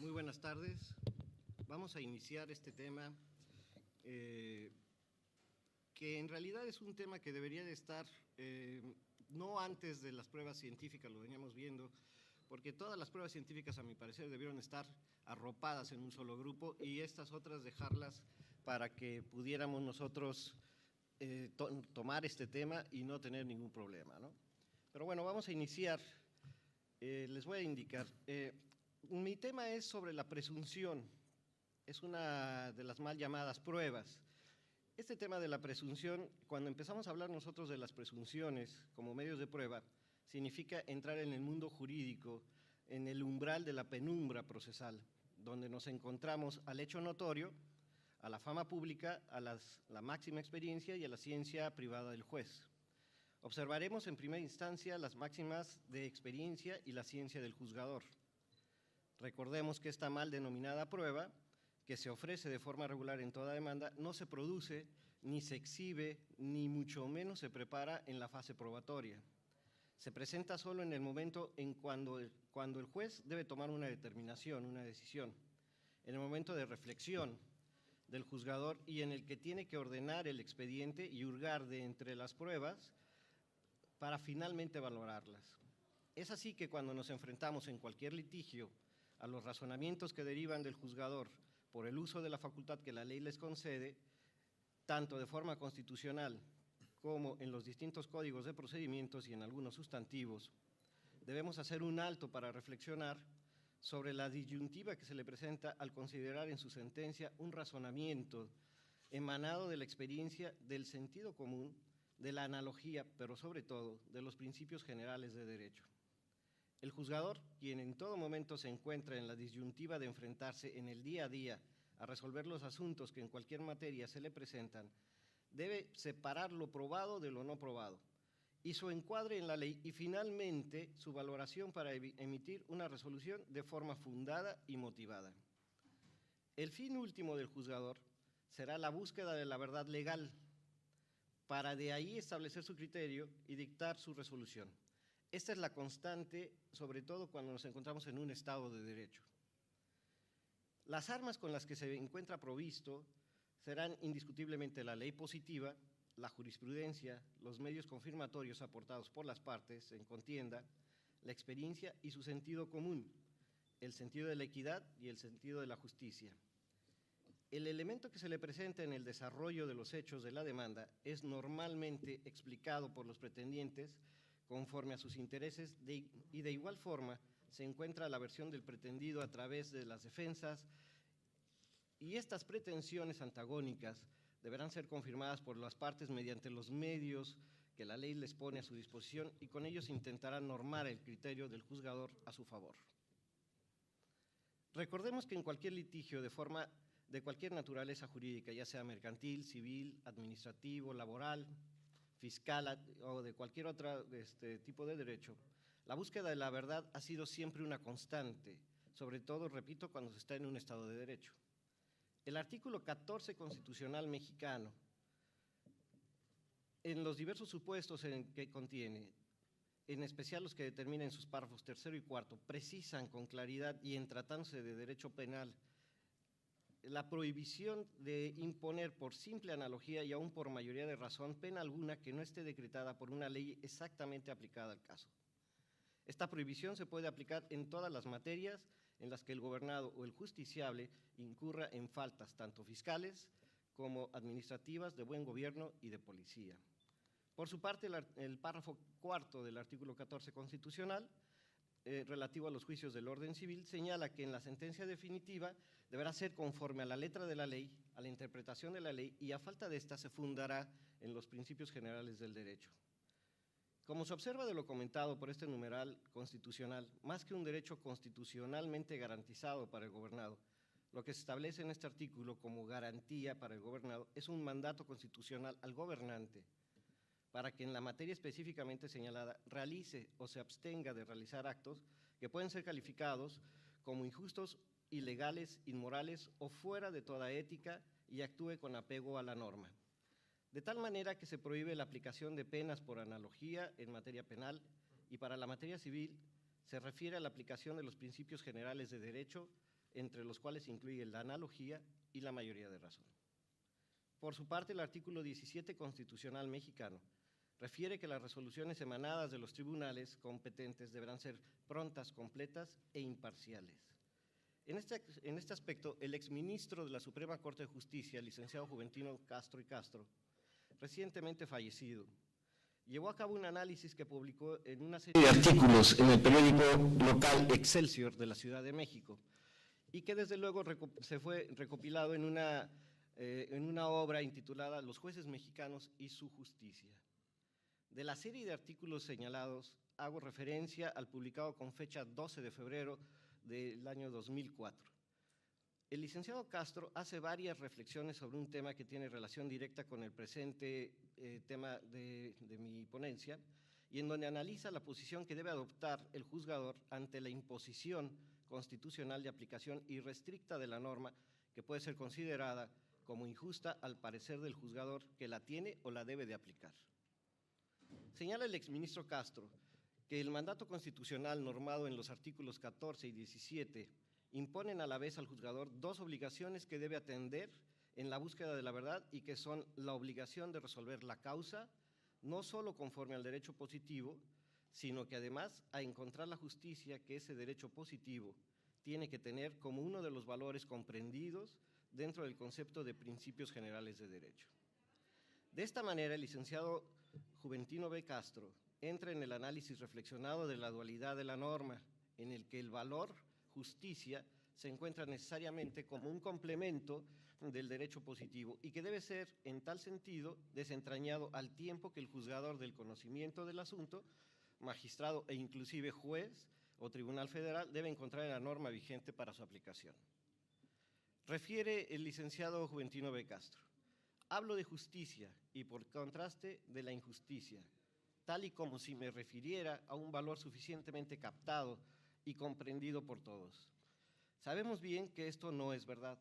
Muy buenas tardes. Vamos a iniciar este tema que en realidad es un tema que debería de estar no antes de las pruebas científicas, lo veníamos viendo, porque todas las pruebas científicas, a mi parecer, debieron estar arropadas en un solo grupo y estas otras dejarlas para que pudiéramos nosotros tomar este tema y no tener ningún problema, ¿no? Pero bueno, vamos a iniciar. Les voy a indicar. Mi tema es sobre la presunción. Es una de las mal llamadas pruebas. Este tema de la presunción, cuando empezamos a hablar nosotros de las presunciones como medios de prueba, significa entrar en el mundo jurídico, en el umbral de la penumbra procesal, donde nos encontramos al hecho notorio, a la fama pública, a la máxima experiencia y a la ciencia privada del juez. Observaremos en primera instancia las máximas de experiencia y la ciencia del juzgador. Recordemos que esta mal denominada prueba, que se ofrece de forma regular en toda demanda, no se produce, ni se exhibe, ni mucho menos se prepara en la fase probatoria. Se presenta solo en el momento cuando el juez debe tomar una determinación, una decisión, en el momento de reflexión del juzgador y en el que tiene que ordenar el expediente y hurgar de entre las pruebas para finalmente valorarlas. Es así que cuando nos enfrentamos en cualquier litigio a los razonamientos que derivan del juzgador por el uso de la facultad que la ley les concede, tanto de forma constitucional como en los distintos códigos de procedimientos y en algunos sustantivos, debemos hacer un alto para reflexionar sobre la disyuntiva que se le presenta al considerar en su sentencia un razonamiento emanado de la experiencia, del sentido común, de la analogía, pero sobre todo de los principios generales de derecho. El juzgador, quien en todo momento se encuentra en la disyuntiva de enfrentarse en el día a día a resolver los asuntos que en cualquier materia se le presentan, debe separar lo probado de lo no probado y su encuadre en la ley y finalmente su valoración para emitir una resolución de forma fundada y motivada. El fin último del juzgador será la búsqueda de la verdad legal para de ahí establecer su criterio y dictar su resolución. Esta es la constante, sobre todo cuando nos encontramos en un Estado de Derecho. Las armas con las que se encuentra provisto serán indiscutiblemente la ley positiva, la jurisprudencia, los medios confirmatorios aportados por las partes en contienda, la experiencia y su sentido común, el sentido de la equidad y el sentido de la justicia. El elemento que se le presenta en el desarrollo de los hechos de la demanda es normalmente explicado por los pretendientes conforme a sus intereses y de igual forma se encuentra la versión del pretendido a través de las defensas y estas pretensiones antagónicas deberán ser confirmadas por las partes mediante los medios que la ley les pone a su disposición y con ellos intentarán normar el criterio del juzgador a su favor. Recordemos que en cualquier litigio de cualquier naturaleza jurídica, ya sea mercantil, civil, administrativo, laboral, fiscal o de cualquier otro tipo de derecho, la búsqueda de la verdad ha sido siempre una constante, sobre todo, repito, cuando se está en un Estado de Derecho. El artículo 14 constitucional mexicano, en los diversos supuestos en que contiene, en especial los que determinan sus párrafos tercero y cuarto, precisan con claridad y en tratándose de derecho penal la prohibición de imponer por simple analogía y aún por mayoría de razón pena alguna que no esté decretada por una ley exactamente aplicada al caso. Esta prohibición se puede aplicar en todas las materias en las que el gobernado o el justiciable incurra en faltas tanto fiscales como administrativas, de buen gobierno y de policía. Por su parte, el párrafo cuarto del artículo 14 constitucional relativo a los juicios del orden civil, señala que en la sentencia definitiva deberá ser conforme a la letra de la ley, a la interpretación de la ley y a falta de esta se fundará en los principios generales del derecho. Como se observa de lo comentado por este numeral constitucional, más que un derecho constitucionalmente garantizado para el gobernado, lo que se establece en este artículo como garantía para el gobernado es un mandato constitucional al gobernante para que en la materia específicamente señalada realice o se abstenga de realizar actos que pueden ser calificados como injustos, ilegales, inmorales o fuera de toda ética y actúe con apego a la norma. De tal manera que se prohíbe la aplicación de penas por analogía en materia penal y para la materia civil se refiere a la aplicación de los principios generales de derecho, entre los cuales incluye la analogía y la mayoría de razón. Por su parte, el artículo 17 constitucional mexicano refiere que las resoluciones emanadas de los tribunales competentes deberán ser prontas, completas e imparciales. En este aspecto, el exministro de la Suprema Corte de Justicia, el licenciado Juventino Castro y Castro, recientemente fallecido, llevó a cabo un análisis que publicó en una serie de artículos en el periódico local Excelsior de la Ciudad de México y que desde luego se fue recopilado en una obra intitulada Los jueces mexicanos y su justicia. De la serie de artículos señalados, hago referencia al publicado con fecha 12 de febrero del año 2004. El licenciado Castro hace varias reflexiones sobre un tema que tiene relación directa con el presente tema de mi ponencia y en donde analiza la posición que debe adoptar el juzgador ante la imposición constitucional de aplicación irrestricta de la norma que puede ser considerada como injusta al parecer del juzgador que la tiene o la debe de aplicar. Señala el exministro Castro que el mandato constitucional normado en los artículos 14 y 17 imponen a la vez al juzgador dos obligaciones que debe atender en la búsqueda de la verdad y que son la obligación de resolver la causa, no solo conforme al derecho positivo, sino que además a encontrar la justicia que ese derecho positivo tiene que tener como uno de los valores comprendidos dentro del concepto de principios generales de derecho. De esta manera, el licenciado Juventino B. Castro entra en el análisis reflexionado de la dualidad de la norma, en el que el valor justicia se encuentra necesariamente como un complemento del derecho positivo y que debe ser, en tal sentido, desentrañado al tiempo que el juzgador del conocimiento del asunto, magistrado e inclusive juez o tribunal federal debe encontrar en la norma vigente para su aplicación. Refiere el licenciado Juventino B. Castro: hablo de justicia y, por contraste, de la injusticia, tal y como si me refiriera a un valor suficientemente captado y comprendido por todos. Sabemos bien que esto no es verdad.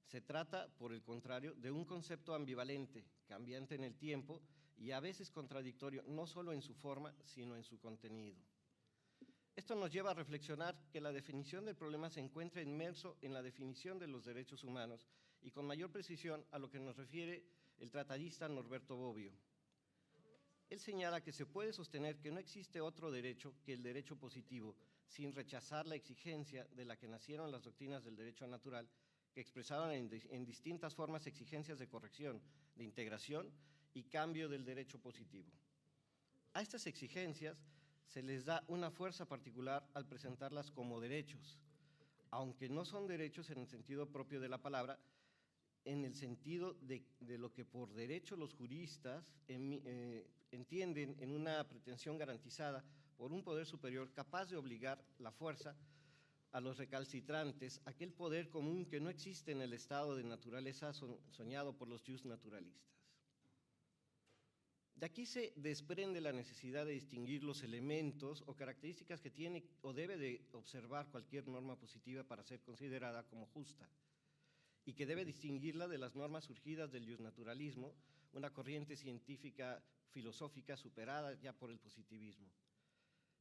Se trata, por el contrario, de un concepto ambivalente, cambiante en el tiempo y a veces contradictorio, no solo en su forma, sino en su contenido. Esto nos lleva a reflexionar que la definición del problema se encuentra inmerso en la definición de los derechos humanos y con mayor precisión a lo que nos refiere el tratadista Norberto Bobbio. Él señala que se puede sostener que no existe otro derecho que el derecho positivo, sin rechazar la exigencia de la que nacieron las doctrinas del derecho natural, que expresaban en distintas formas exigencias de corrección, de integración y cambio del derecho positivo. A estas exigencias se les da una fuerza particular al presentarlas como derechos, aunque no son derechos en el sentido propio de la palabra, en el sentido de lo que por derecho los juristas entienden en una pretensión garantizada por un poder superior capaz de obligar la fuerza a los recalcitrantes, aquel poder común que no existe en el estado de naturaleza soñado por los justnaturalistas. De aquí se desprende la necesidad de distinguir los elementos o características que tiene o debe de observar cualquier norma positiva para ser considerada como justa, y que debe distinguirla de las normas surgidas del justnaturalismo, una corriente científica filosófica superada ya por el positivismo.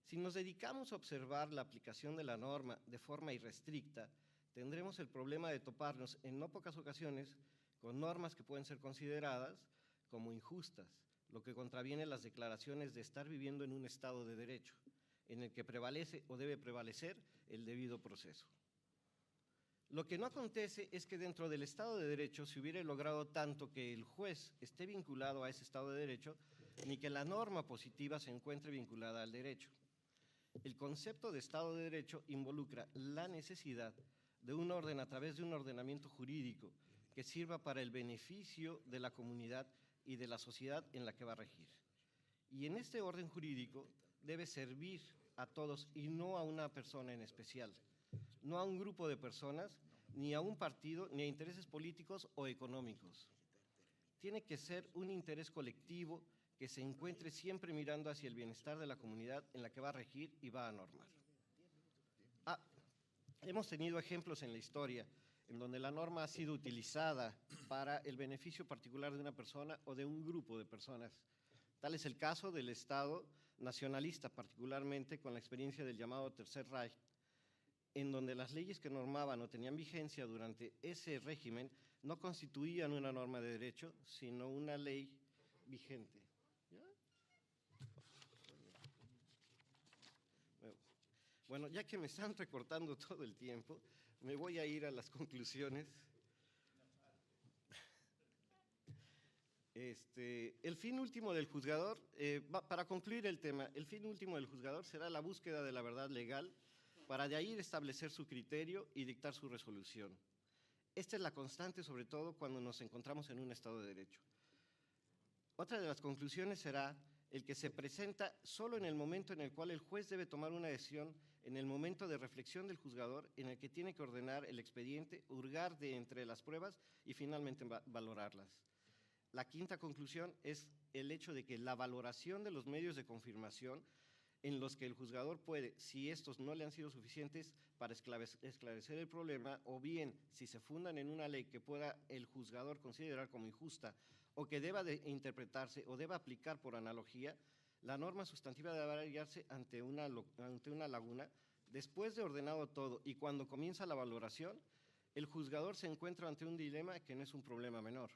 Si nos dedicamos a observar la aplicación de la norma de forma irrestricta, tendremos el problema de toparnos en no pocas ocasiones con normas que pueden ser consideradas como injustas, lo que contraviene las declaraciones de estar viviendo en un estado de derecho, en el que prevalece o debe prevalecer el debido proceso. Lo que no acontece es que dentro del Estado de Derecho se hubiera logrado tanto que el juez esté vinculado a ese Estado de Derecho, ni que la norma positiva se encuentre vinculada al derecho. El concepto de Estado de Derecho involucra la necesidad de un orden a través de un ordenamiento jurídico que sirva para el beneficio de la comunidad y de la sociedad en la que va a regir. Y en este orden jurídico debe servir a todos y no a una persona en especial, no a un grupo de personas, ni a un partido, ni a intereses políticos o económicos. Tiene que ser un interés colectivo que se encuentre siempre mirando hacia el bienestar de la comunidad en la que va a regir y va a normar. Hemos tenido ejemplos en la historia en donde la norma ha sido utilizada para el beneficio particular de una persona o de un grupo de personas. Tal es el caso del Estado nacionalista, particularmente con la experiencia del llamado Tercer Reich, en donde las leyes que normaban o tenían vigencia durante ese régimen no constituían una norma de derecho, sino una ley vigente. ¿Ya? Bueno, ya que me están recortando todo el tiempo, me voy a ir a las conclusiones. El fin último del juzgador, para concluir el tema, el fin último del juzgador será la búsqueda de la verdad legal para de ahí establecer su criterio y dictar su resolución. Esta es la constante, sobre todo cuando nos encontramos en un Estado de Derecho. Otra de las conclusiones será el que se presenta solo en el momento en el cual el juez debe tomar una decisión, en el momento de reflexión del juzgador, en el que tiene que ordenar el expediente, hurgar de entre las pruebas y finalmente valorarlas. La quinta conclusión es el hecho de que la valoración de los medios de confirmación en los que el juzgador puede, si estos no le han sido suficientes para esclarecer el problema, o bien si se fundan en una ley que pueda el juzgador considerar como injusta o que deba de interpretarse o deba aplicar por analogía, la norma sustantiva deberá hallarse ante una laguna. Después de ordenado todo y cuando comienza la valoración, el juzgador se encuentra ante un dilema que no es un problema menor.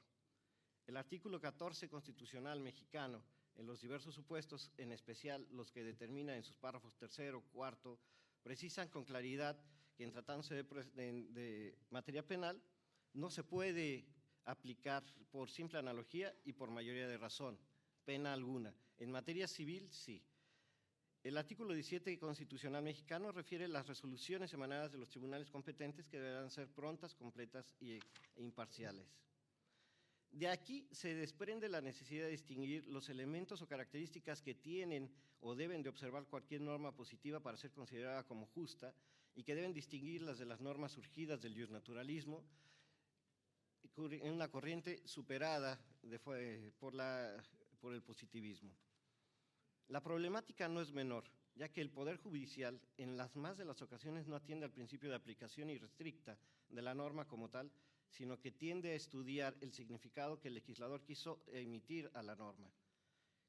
El artículo 14 constitucional mexicano, en los diversos supuestos, en especial los que determina en sus párrafos 3º, 4º, precisan con claridad que en tratándose de materia penal no se puede aplicar por simple analogía y por mayoría de razón, pena alguna. En materia civil, sí. El artículo 17 constitucional mexicano refiere las resoluciones emanadas de los tribunales competentes que deberán ser prontas, completas e imparciales. De aquí se desprende la necesidad de distinguir los elementos o características que tienen o deben de observar cualquier norma positiva para ser considerada como justa y que deben distinguirlas de las normas surgidas del justnaturalismo en una corriente superada por el positivismo. La problemática no es menor, ya que el Poder Judicial en las más de las ocasiones no atiende al principio de aplicación irrestricta de la norma como tal, sino que tiende a estudiar el significado que el legislador quiso emitir a la norma.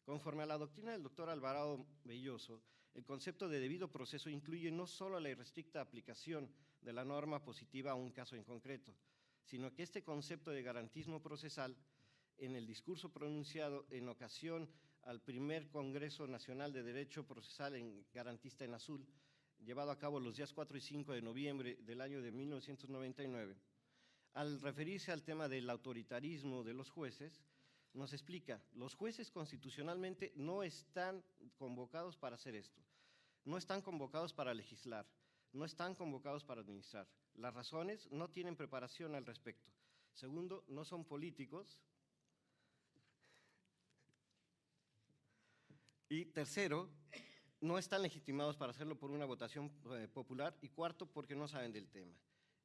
Conforme a la doctrina del doctor Alvarado Belloso, el concepto de debido proceso incluye no solo la irrestricta aplicación de la norma positiva a un caso en concreto, sino que este concepto de garantismo procesal, en el discurso pronunciado en ocasión al primer Congreso Nacional de Derecho Procesal Garantista en Azul, llevado a cabo los días 4 y 5 de noviembre del año de 1999, al referirse al tema del autoritarismo de los jueces, nos explica, los jueces constitucionalmente no están convocados para hacer esto, no están convocados para legislar, no están convocados para administrar. Las razones no tienen preparación al respecto. Segundo, no son políticos. Y tercero, no están legitimados para hacerlo por una votación popular. Y cuarto, porque no saben del tema.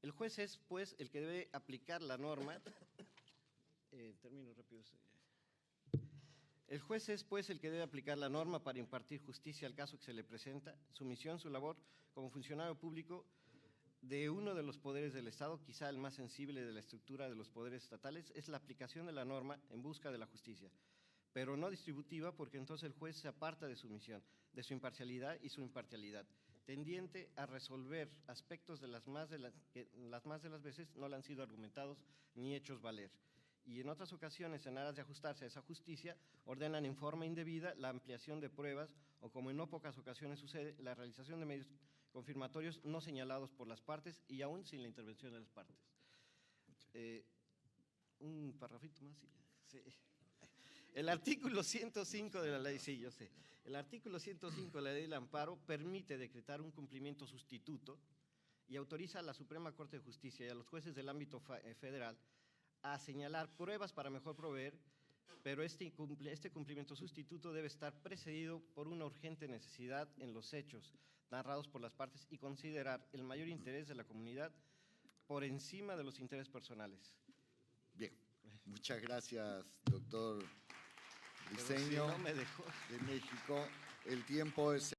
El juez es, pues, el que debe aplicar la norma. Termino rápido. El juez es, pues, el que debe aplicar la norma para impartir justicia al caso que se le presenta. Su misión, su labor como funcionario público de uno de los poderes del Estado, quizá el más sensible de la estructura de los poderes estatales, es la aplicación de la norma en busca de la justicia, pero no distributiva, porque entonces el juez se aparta de su misión, de su imparcialidad y su imparcialidad, tendiente a resolver aspectos de que las más de las veces no le han sido argumentados ni hechos valer. Y en otras ocasiones, en aras de ajustarse a esa justicia, ordenan en forma indebida la ampliación de pruebas o, como en no pocas ocasiones sucede, la realización de medios confirmatorios no señalados por las partes y aún sin la intervención de las partes. Un parrafito más. Sí. El artículo 105 de la ley, sí, yo sé. El artículo 105 de la ley del amparo permite decretar un cumplimiento sustituto y autoriza a la Suprema Corte de Justicia y a los jueces del ámbito federal a señalar pruebas para mejor proveer, pero este cumplimiento sustituto debe estar precedido por una urgente necesidad en los hechos narrados por las partes y considerar el mayor interés de la comunidad por encima de los intereses personales. Bien, muchas gracias, doctor Briceño, si no me dejó. de México. El tiempo es